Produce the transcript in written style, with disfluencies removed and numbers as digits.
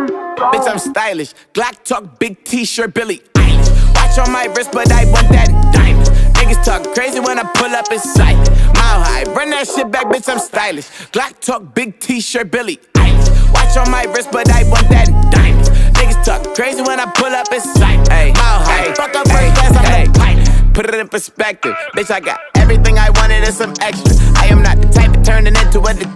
Bitch, I'm stylish. Glock talk, big t-shirt, Billy Eilish. Watch on my wrist, but I want that diamond. Niggas talk crazy when I pull up in sight. Mile high, run that shit back, bitch, I'm stylish. Glock talk, big t-shirt, Billy Eilish. Watch on my wrist, but I want that diamond. Niggas talk crazy when I pull up in sight. Mile high, fuck up first class, I'm a pilot. Put it in perspective, bitch, I got everything I wanted and some extra. I am not the type of turning into a